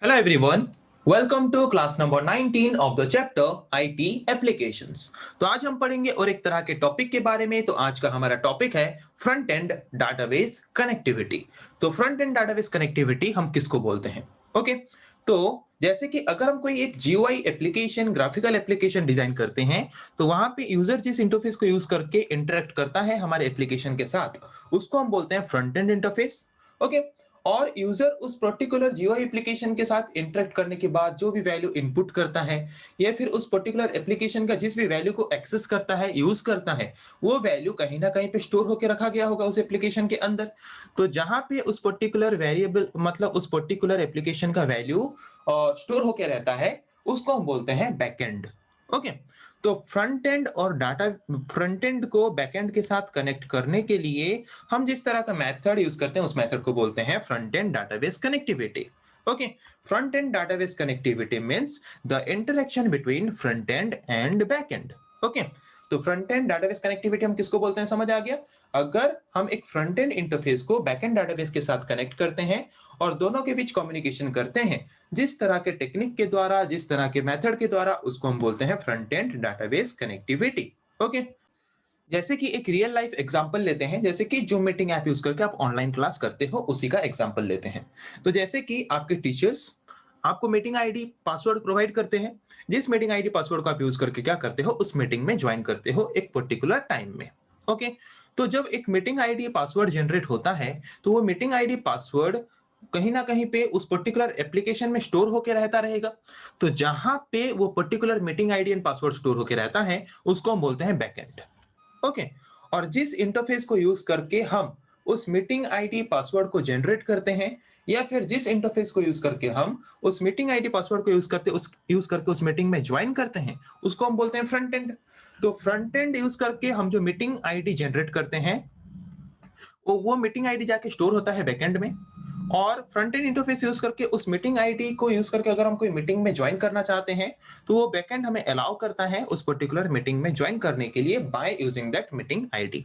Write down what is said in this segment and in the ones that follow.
Hello everyone, welcome to class number 19 of the chapter IT applications। तो आज हम पढ़ेंगे और एक तरह के टॉपिक के बारे में। तो आज का हमारा टॉपिक है फ्रंट एंड डाटाबेस कनेक्टिविटी। तो फ्रंट एंड डाटाबेस कनेक्टिविटी हम किसको बोलते हैं? ओके, तो जैसे कि अगर हम कोई एक GUI application, graphical application design करते हैं, तो वहां पे यूजर जिस इंटरफेस को यूज करके इंटरेक्ट करता है हमारे एप्लीकेशन के साथ, उसको हम बोलते हैं फ्रंट एंड इंटरफेस। ओके, और यूजर उस पर्टिकुलर जीयूआई एप्लीकेशन के साथ इंटरेक्ट करने के बाद जो भी वैल्यू इनपुट करता है, या फिर उस पर्टिकुलर एप्लीकेशन का जिस भी वैल्यू को एक्सेस करता है, यूज करता है, वो वैल्यू कहीं ना कहीं पे स्टोर होकर रखा गया होगा उस एप्लीकेशन के अंदर। तो जहां पे उस पर्टिकुलर वेरिएबल मतलब उस पर्टिकुलर एप्लीकेशन का वैल्यू स्टोर होकर रहता है, उसको हम बोलते हैं बैकएंड। ओके, तो फ्रंट एंड को बैकएंड के साथ कनेक्ट करने के लिए हम जिस तरह का मेथड यूज करते हैं, उस मेथड को बोलते हैं front end database connectivity. Okay, front end database connectivity means the interaction between front end and back and. Okay, तो फ्रंट एंड डाटाबेस कनेक्टिविटी हम किसको बोलते हैं, समझ आ गया? अगर हम एक फ्रंट एंड इंटरफेस को बैक एंड डाटाबेस के साथ कनेक्ट करते हैं और दोनों के बीच कम्युनिकेशन करते हैं जिस तरह के टेक्निक के द्वारा, जिस तरह के मेथड के द्वारा, उसको हम बोलते हैं front end database connectivity. Okay, जैसे कि एक रियल लाइफ एग्जांपल लेते हैं, जैसे कि जूम मीटिंग ऐप यूज करके आप ऑनलाइन क्लास करते हो, उसी का एग्जांपल लेते हैं। तो जैसे कि आपके टीचर्स आपको मीटिंग आईडी पासवर्ड प्रोवाइड करते हैं, जिस मीटिंग आईडी पासवर्ड को आप यूज करके क्या करते हो, उस मीटिंग में ज्वाइन करते हो एक पर्टिकुलर टाइम में। ओके, तो जब एक मीटिंग आईडी पासवर्ड जनरेट होता है, तो वो मीटिंग आईडी पासवर्ड कहीं ना कहीं पे उस पर्टिकुलर एप्लीकेशन में स्टोर होकर रहता रहेगा। तो जहां पे वो particular meeting ID and password store होकर रहता है, उसको हम बोलते हैं बैकएंड। ओके, और जिस इंटरफेस को यूज करके हम उस मीटिंग आईडी पासवर्ड को जनरेट करते हैं, या फिर जिस इंटरफेस को यूज करके हम उस मीटिंग आईडी पासवर्ड को यूज करके उस मीटिंग में ज्वाइन करते हैं, उसको हम बोलते हैं फ्रंट एंड। तो फ्रंट एंड यूज करके हम जो मीटिंग आईडी जनरेट करते हैं, वो मीटिंग आईडी जाके स्टोर होता है बैकएंड में। और फ्रंट एंड इंटरफेस यूज करके उस मीटिंग आईडी को यूज करके अगर हम कोई मीटिंग में ज्वाइन करना चाहते हैं, तो वो बैकएंड हमें अलाउ करता है उस पर्टिकुलर मीटिंग में ज्वाइन करने के लिए by using that meeting ID.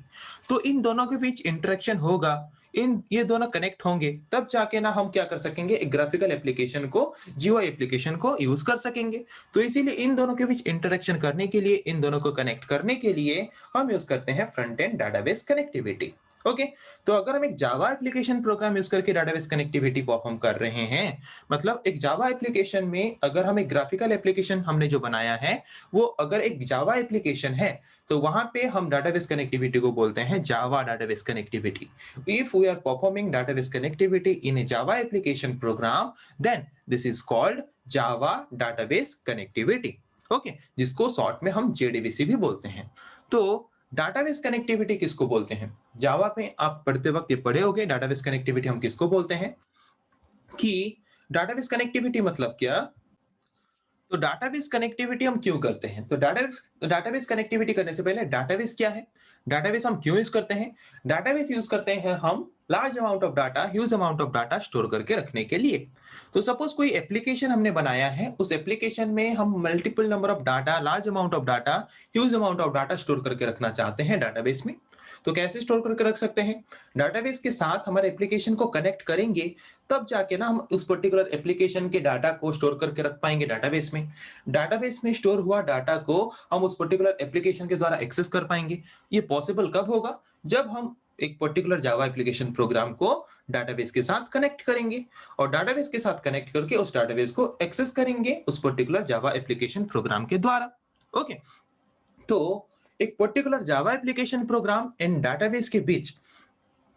तो इन दोनों के बीच इंटरेक्शन होगा, इन ये दोनों कनेक्ट होंगे, तब जाके ना हम क्या कर सकेंगे, एक ग्राफिकल एप्लीकेशन को, जीयूआई एप्लीकेशन को यूज कर सकेंगे। तो इसीलिए इन दोनों के बीच इंटरेक्शन करने के लिए, इन दोनों को कनेक्ट करने के लिए हम यूज करते हैं front end database connectivity. Okay, तो अगर हम एक जावा एप्लीकेशन प्रोग्राम यूज करके डाटाबेस कनेक्टिविटी परफॉर्म कर रहे हैं, मतलब एक जावा एप्लीकेशन में अगर हम एक ग्राफिकल एप्लीकेशन हमने जो बनाया है, वो अगर एक जावा एप्लीकेशन है, तो वहां पे हम डाटाबेस कनेक्टिविटी को बोलते हैं Java database connectivity. If we are performing database connectivity in a Java application program, then this is called Java database connectivity. Okay, जिसको शॉर्ट में हम जेडीबीसी भी बोलते हैं। तो डाटाबेस कनेक्टिविटी किसको बोलते हैं? जावा में आप पढ़ते वक्त ये पढ़े होंगे, डाटाबेस कनेक्टिविटी हम किसको बोलते हैं, कि डाटाबेस कनेक्टिविटी मतलब क्या। तो डाटाबेस कनेक्टिविटी हम क्यों करते हैं? तो डाटाबेस कनेक्टिविटी करने से पहले डाटाबेस क्या है, डाटाबेस हम क्यों यूज करते हैं? डाटाबेस यूज करते हैं हम large amount of data, huge amount of data store करके रखने के लिए। तो सपोज कोई एप्लीकेशन हमने बनाया है, उस एप्लीकेशन में हम multiple number of data, large amount of data, huge amount of data store करके रखना चाहते हैं डाटाबेस में। तो कैसे स्टोर करके रख सकते हैं? डाटाबेस के साथ हमारे एप्लीकेशन को कनेक्ट करेंगे, तब जाके ना हम उस पर्टिकुलर एप्लीकेशन के डाटा को स्टोर करके रख पाएंगे डाटाबेस में। डाटाबेस में स्टोर हुआ डाटा को हम उस पर्टिकुलर एप्लीकेशन के द्वारा एक्सेस कर पाएंगे। ये पॉसिबल कब होगा? जब हम एक पर्टिकुलर जावा एप्लीकेशन प्रोग्राम को डाटाबेस के साथ कनेक्ट करेंगे, और डाटाबेस के साथ कनेक्ट करके उस डाटाबेस को एक्सेस करेंगे उस पर्टिकुलर जावा एप्लीकेशन प्रोग्राम के द्वारा। ओके, तो एक particular Java application program and database के बीच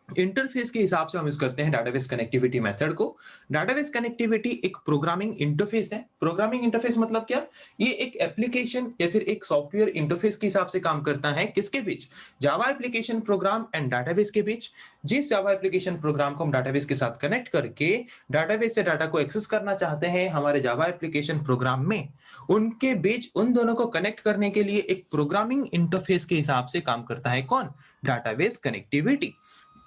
इंटरफेस के हिसाब से हम यूज करते हैं डाटाबेस कनेक्टिविटी मेथड को। डाटाबेस कनेक्टिविटी एक प्रोग्रामिंग इंटरफेस है। प्रोग्रामिंग इंटरफेस मतलब क्या? ये एक एप्लीकेशन या फिर एक सॉफ्टवेयर इंटरफेस के हिसाब से काम करता है। किसके बीच? Java application program and database के बीच। जिस जावा एप्लीकेशन प्रोग्राम को हम डाटाबेस के साथ कनेक्ट करके डाटाबेस से डाटा को एक्सेस करना चाहते हैं हमारे जावा एप्लीकेशन प्रोग्राम में, उनके बीच उन दोनों को कनेक्ट करने के लिए एक प्रोग्रामिंग इंटरफेस के हिसाब से काम करता है कौन? Database connectivity.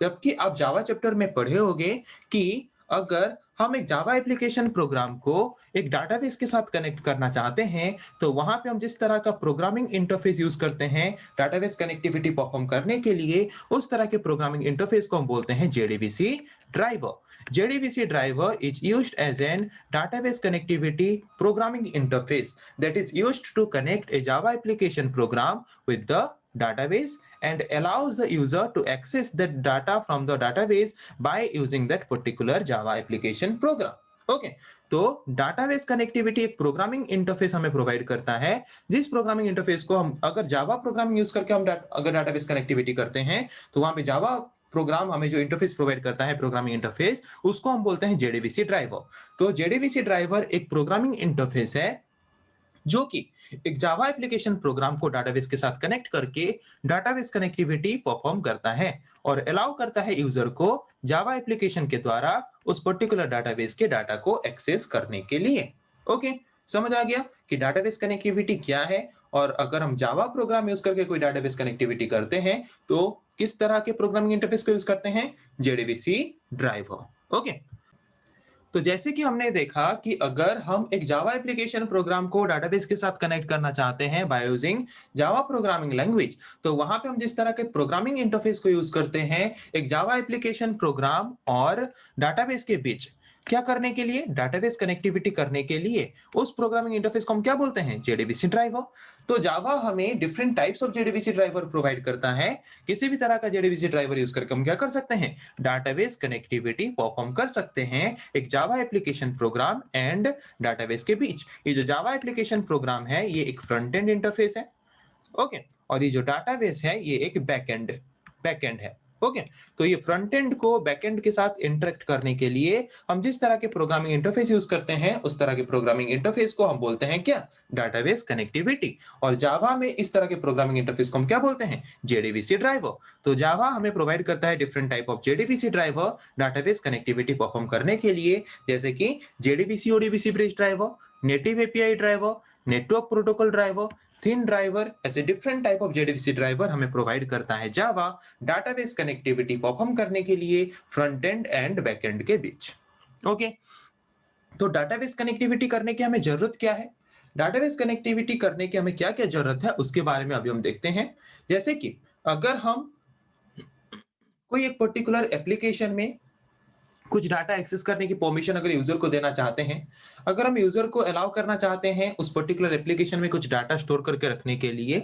जबकि आप जावा चैप्टर में पढ़े होंगे कि अगर हम एक जावा एप्लीकेशन प्रोग्राम को एक डाटाबेस के साथ कनेक्ट करना चाहते हैं, तो वहां पे हम जिस तरह का प्रोग्रामिंग इंटरफेस यूज करते हैं डाटाबेस कनेक्टिविटी परफॉर्म करने के लिए, उस तरह के प्रोग्रामिंग इंटरफेस को हम बोलते हैं JDBC driver. JDBC driver is used as an database connectivity programming interface that is used to connect a Java application program with the database and allows the user to access the data from the database by using that particular Java application program. Okay तो database connectivity एक programming interface हमें provide करता है, जिस programming interface को हम अगर Java programming use करके हम अगर डाटाबेस कनेक्टिविटी करते हैं तो वहां पे जावा प्रोग्राम हमें जो इंटरफेस प्रोवाइड करता है प्रोग्रामिंग इंटरफेस, उसको हम बोलते हैं जेडीबीसी ड्राइवर। तो जेडीबीसी ड्राइवर एक प्रोग्रामिंग इंटरफेस है जो कि एक जावा एप्लीकेशन प्रोग्राम को डाटाबेस के साथ कनेक्ट करके डाटाबेस कनेक्टिविटी परफॉर्म करता है और अलाउ करता है यूजर को जावा एप्लीकेशन के द्वारा उस पर्टिकुलर डाटाबेस के डाटा को एक्सेस करने के लिए। ओके, समझ आ गया कि डाटाबेस कनेक्टिविटी क्या है, और अगर हम जावा प्रोग्राम यूज करके कोई डाटाबेस कनेक्टिविटी करते हैं तो किस तरह के प्रोग्रामिंग इंटरफेस को यूज करते हैं, जेडीबीसी ड्राइवर। ओके, तो जैसे कि हमने देखा कि अगर हम एक जावा एप्लीकेशन प्रोग्राम को डाटाबेस के साथ कनेक्ट करना चाहते हैं by using Java programming language, तो वहां पे हम जिस तरह के प्रोग्रामिंग इंटरफेस को यूज करते हैं एक जावा एप्लीकेशन प्रोग्राम और डाटाबेस के बीच क्या करने के लिए, डाटाबेस कनेक्टिविटी करने के लिए, उस प्रोग्रामिंग इंटरफेस को हम क्या बोलते हैं, जेडीबीसी ड्राइवर। तो जावा हमें different types of JDBC driver provide करता है। किसी भी तरह का जेडीबीसी ड्राइवर यूज करके हम क्या कर सकते हैं, डाटाबेस कनेक्टिविटी परफॉर्म कर सकते हैं एक जावा एप्लीकेशन प्रोग्राम एंड डाटाबेस के बीच। ये जो जावा एप्लीकेशन प्रोग्राम है ये एक फ्रंट एंड इंटरफेस है, ओके, और ये जो डाटाबेस है ये एक बैकएंड है। ओके, तो ये फ्रंट एंड को बैकएंड के साथ इंटरेक्ट करने के लिए हम जिस तरह के प्रोग्रामिंग इंटरफेस यूज करते हैं उस तरह के प्रोग्रामिंग इंटरफेस को हम बोलते हैं क्या, डाटाबेस कनेक्टिविटी। और जावा में इस तरह के प्रोग्रामिंग इंटरफेस को हम क्या बोलते हैं, जेडीबीसी ड्राइवर। तो जावा हमें प्रोवाइड करता है different type of JDBC driver database connectivity perform करने के लिए, जैसे कि JDBC ODBC bridge driver, native API driver, network protocol driver, thin driver, ऐसे different type of JDBC driver हमें प्रोवाइड करता है जावा डाटाबेस कनेक्टिविटी परफॉर्म करने के लिए front end and back end के बीच। ओके, तो डाटाबेस कनेक्टिविटी करने की हमें जरूरत क्या है, डाटाबेस कनेक्टिविटी करने की हमें क्या क्या जरूरत है उसके बारे में अभी हम देखते हैं। जैसे कि अगर हम कोई एक पर्टिकुलर एप्लीकेशन में कुछ डाटा एक्सेस करने की परमिशन अगर यूजर को देना चाहते हैं, अगर हम यूजर को अलाउ करना चाहते हैं उस पर्टिकुलर एप्लीकेशन में कुछ डाटा स्टोर करके रखने के लिए,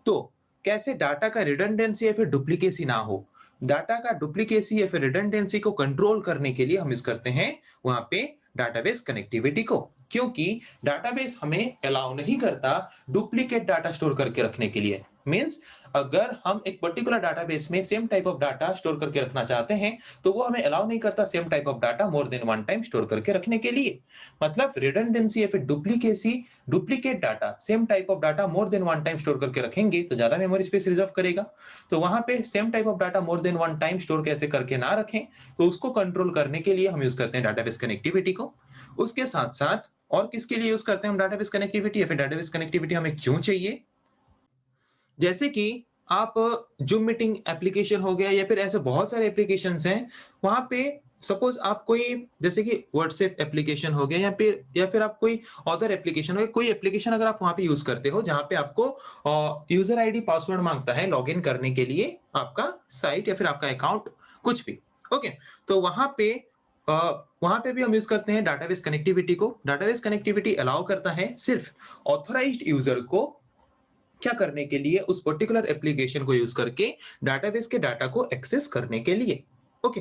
तो कैसे डाटा का रिडंडेंसी या फिर डुप्लीकेसी ना हो, डाटा का डुप्लीकेसी या फिर रिडंडेंसी को कंट्रोल करने के लिए हम यूज करते हैं वहां पे डाटाबेस कनेक्टिविटी को, क्योंकि डाटाबेस हमें अलाउ नहीं करता डुप्लीकेट डाटा स्टोर करके रखने के लिए। मींस अगर हम एक पर्टिकुलर डाटाबेस में same type of data store करके रखना चाहते हैं तो वो हमें अलाउ नहीं करता same type of data more than one time store करके रखने के लिए। मतलब रिडंडेंसी या फिर duplicacy, duplicate data, same type of data more than one time store करके रखेंगे तो ज्यादा मेमोरी स्पेस रिजर्व करेगा। तो वहां पे same type of data more than one time store कैसे करके ना रखें, तो उसको कंट्रोल करने के लिए हम यूज करते हैं डाटाबेस कनेक्टिविटी को। उसके साथ साथ और किसके लिए यूज करते हैं हम डाटाबेस कनेक्टिविटी, या फिर डाटाबेस कनेक्टिविटी हमें क्यों चाहिए, जैसे कि आप जूम मीटिंग एप्लीकेशन हो गया या फिर ऐसे बहुत सारे एप्लीकेशंस हैं, वहां पे सपोज आप कोई जैसे कि व्हाट्सएप एप्लीकेशन हो गया या फिर आप कोई अदर एप्लीकेशन हो गया, कोई एप्लीकेशन अगर आप वहां पे यूज करते हो जहां पे आपको यूजर आईडी पासवर्ड मांगता है लॉगिन करने के लिए आपका साइट या फिर आपका अकाउंट कुछ भी, ओके, तो वहां पे भी हम यूज करते हैं डाटाबेस कनेक्टिविटी को। डाटाबेस कनेक्टिविटी अलाउ करता है सिर्फ ऑथराइज्ड यूजर को क्या करने के लिए, उस पर्टिकुलर एप्लीकेशन को यूज करके डाटाबेस के डाटा को एक्सेस करने के लिए। ओके,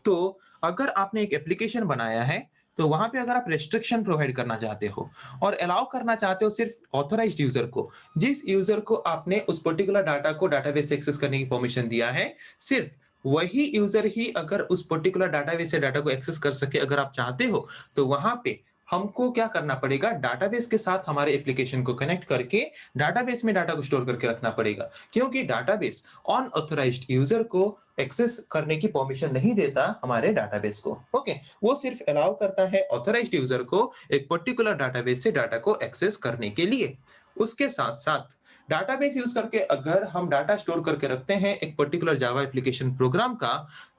तो अगर आपने एक एप्लीकेशन बनाया है तो वहां पे अगर आप रेस्ट्रिक्शन प्रोवाइड करना चाहते हो और अलाउ करना चाहते हो सिर्फ ऑथराइज्ड यूजर को, जिस यूजर को आपने उस पर्टिकुलर डाटा को डाटाबेस से एक्सेस करने की परमिशन दिया है, सिर्फ वही यूजर ही अगर उस पर्टिकुलर डाटाबेस से डाटा को एक्सेस कर सके अगर आप चाहते हो, तो वहां पे हमको क्या करना पड़ेगा, डाटाबेस के साथ हमारे एप्लीकेशन को कनेक्ट करके डाटाबेस में डाटा को स्टोर करके रखना पड़ेगा, क्योंकि डाटाबेस अनऑथराइज्ड यूजर को एक्सेस करने की परमिशन नहीं देता हमारे डाटाबेस को। ओके, वो सिर्फ अलाउ करता है ऑथराइज्ड यूजर को एक पर्टिकुलर डाटाबेस से डाटा को एक्सेस करने के लिए। उसके साथ साथ डाटाबेस यूज करके अगर हम डाटा स्टोर करके रखते हैं एक पर्टिकुलर जावा एप्लीकेशन प्रोग्राम का,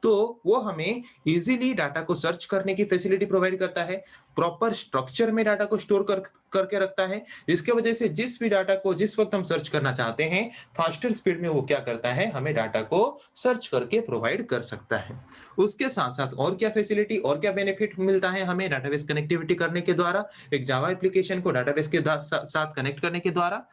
तो वो हमें इजीली डाटा को सर्च करने की फैसिलिटी प्रोवाइड करता है, प्रॉपर स्ट्रक्चर में डाटा को स्टोर करके रखता है, जिसके वजह से जिस भी डाटा को जिस वक्त हम सर्च करना चाहते हैं, फास्टर स्पीड में वो क्या करता है, हमें डाटा को सर्च करके प्रोवाइड कर सकता है। उसके साथ साथ और क्या फैसिलिटी और क्या बेनिफिट मिलता है हमें डाटाबेस कनेक्टिविटी करने के द्वारा, एक जावा एप्लीकेशन को डाटाबेस के साथ कनेक्ट करने के द्वारा,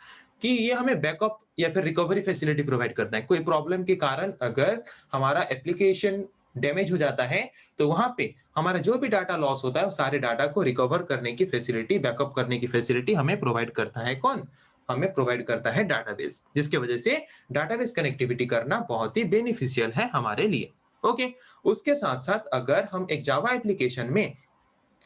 कि ये हमें बैकअप या फिर रिकवरी फैसिलिटी प्रोवाइड करता है। कोई प्रॉब्लम के कारण अगर हमारा एप्लीकेशन डैमेज हो जाता है, तो वहां पे हमारा जो भी डाटा लॉस होता है, उस सारे डाटा को रिकवर करने की फैसिलिटी, बैकअप करने की फैसिलिटी हमें प्रोवाइड करता है कौन? हमें प्रोवाइड करता है डाटाबेस, जिसकी वजह से डाटाबेस कनेक्टिविटी करना बहुत ही बेनिफिशियल है हमारे लिए। ओके, उसके साथ साथ अगर हम एक जावा एप्लीकेशन में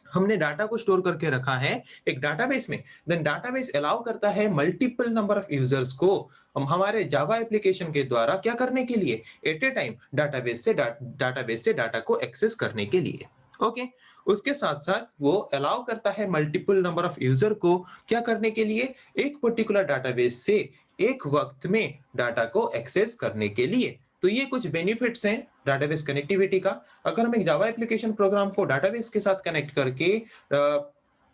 हमने डाटा को स्टोर करके रखा है एक डाटाबेस में, देन डाटाबेस अलाउ करता है मल्टीपल नंबर ऑफ यूजर्स को हम हमारे जावा एप्लीकेशन के द्वारा क्या करने के लिए, एट ए टाइम डाटाबेस से डाटा को एक्सेस करने के लिए। ओके, उसके साथ साथ वो अलाउ करता है मल्टीपल नंबर ऑफ यूजर को क्या करने के लिए, एक पर्टिकुलर डाटाबेस से एक वक्त में डाटा को एक्सेस करने के लिए। तो ये कुछ बेनिफिट्स हैं डाटाबेस कनेक्टिविटी का। अगर हम एक जावा एप्लीकेशन प्रोग्राम को डाटाबेस के साथ कनेक्ट करके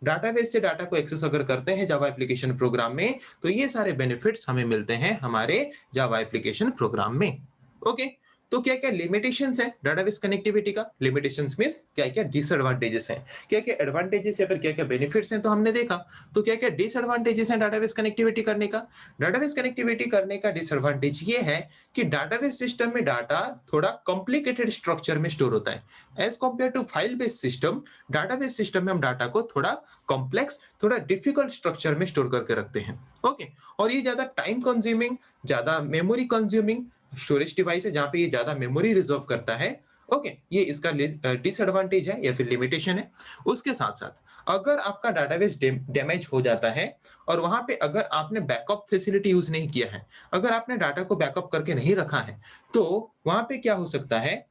डाटाबेस से डाटा को एक्सेस अगर करते हैं जावा एप्लीकेशन प्रोग्राम में, तो ये सारे बेनिफिट्स हमें मिलते हैं हमारे जावा एप्लीकेशन प्रोग्राम में। ओके, तो क्या क्या लिमिटेशंस है डाटाबेस कनेक्टिविटी का, लिमिटेशंस मींस क्या क्या डिसएडवांटेजेस हैं, क्या क्या एडवांटेजेस या फिर क्या क्या बेनिफिट्स हैं, तो हमने देखा। तो क्या क्या डिसएडवांटेजेस हैं डाटाबेस कनेक्टिविटी करने का? डाटाबेस कनेक्टिविटी करने का डिसएडवांटेज ये है कि डाटाबेस सिस्टम में डाटा थोड़ा कॉम्प्लिकेटेड स्ट्रक्चर में स्टोर होता है as compare to file based system. Database system में हम डाटा को थोड़ा कॉम्प्लेक्स, थोड़ा डिफिकल्ट स्ट्रक्चर में स्टोर करके रखते हैं। ओके, और ये ज्यादा टाइम कंज्यूमिंग, ज्यादा मेमोरी कंज्यूमिंग स्टोरेज डिवाइस है, जहां पे ये ज्यादा मेमोरी रिजर्व करता है। ओके, ये इसका डिसएडवांटेज है या फिर लिमिटेशन है। उसके साथ साथ अगर आपका डाटाबेस डैमेज हो जाता है और वहां पे अगर आपने बैकअप फैसिलिटी यूज नहीं किया है, अगर आपने डाटा को बैकअप करके नहीं रखा है, तो वहां पे क्या हो सकता है,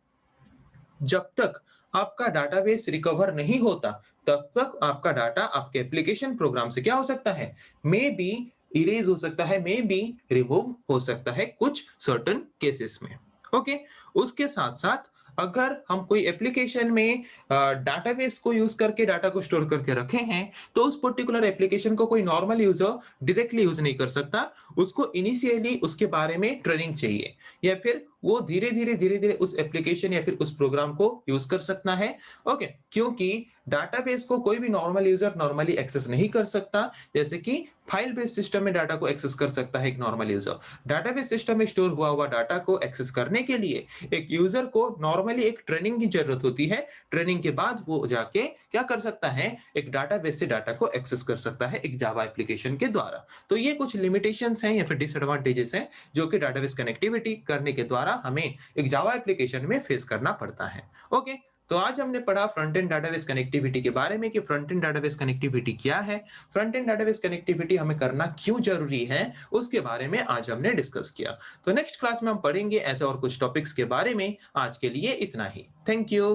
जब तक आपका डाटाबेस रिकवर नहीं होता, तब तक आपका डाटा आपके एप्लीकेशन प्रोग्राम से क्या हो सकता है, मे बी इरेज हो सकता है, मे बी रिमूव हो सकता है कुछ सर्टेन केसेस में। ओके, उसके साथ साथ अगर हम कोई एप्लीकेशन में डाटाबेस को यूज करके डाटा को स्टोर करके रखे हैं, तो उस पर्टिकुलर एप्लीकेशन को कोई नॉर्मल यूजर डायरेक्टली यूज नहीं कर सकता। उसको इनिशियली उसके बारे में ट्रेनिंग चाहिए, या फिर वो धीरे धीरे उस एप्लीकेशन या फिर उस प्रोग्राम को यूज कर सकता है। ओके, क्योंकि डाटाबेस को कोई भी नॉर्मल यूजर नॉर्मली एक्सेस नहीं कर सकता, जैसे कि फाइल बेस्ड सिस्टम में डाटा को एक्सेस कर सकता है एक नॉर्मल यूजर। डाटाबेस सिस्टम में स्टोर हुआ डाटा को एक्सेस करने के लिए एक यूजर को नॉर्मली एक ट्रेनिंग की जरूरत होती है। ट्रेनिंग के बाद वो जाके क्या कर सकता है, एक डाटाबेस से डाटा को एक्सेस कर सकता है एक जावा एप्लीकेशन के द्वारा। तो ये कुछ लिमिटेशंस हैं या फिर डिसएडवांटेजेस हैं जो कि डाटाबेस कनेक्टिविटी करने के द्वारा हमें एक जावा एप्लीकेशन में फेस करना पड़ता है। ओके, तो आज हमने पढ़ा फ्रंट एंड डाटाबेस कनेक्टिविटी के बारे में कि फ्रंट एंड डाटाबेस कनेक्टिविटी क्या है, फ्रंट एंड डाटाबेस कनेक्टिविटी हमें करना क्यों जरूरी है, उसके बारे में आज हमने डिस्कस किया। तो नेक्स्ट क्लास में हम पढ़ेंगे ऐसे और कुछ टॉपिक्स के बारे में। आज के लिए इतना ही। Thank you.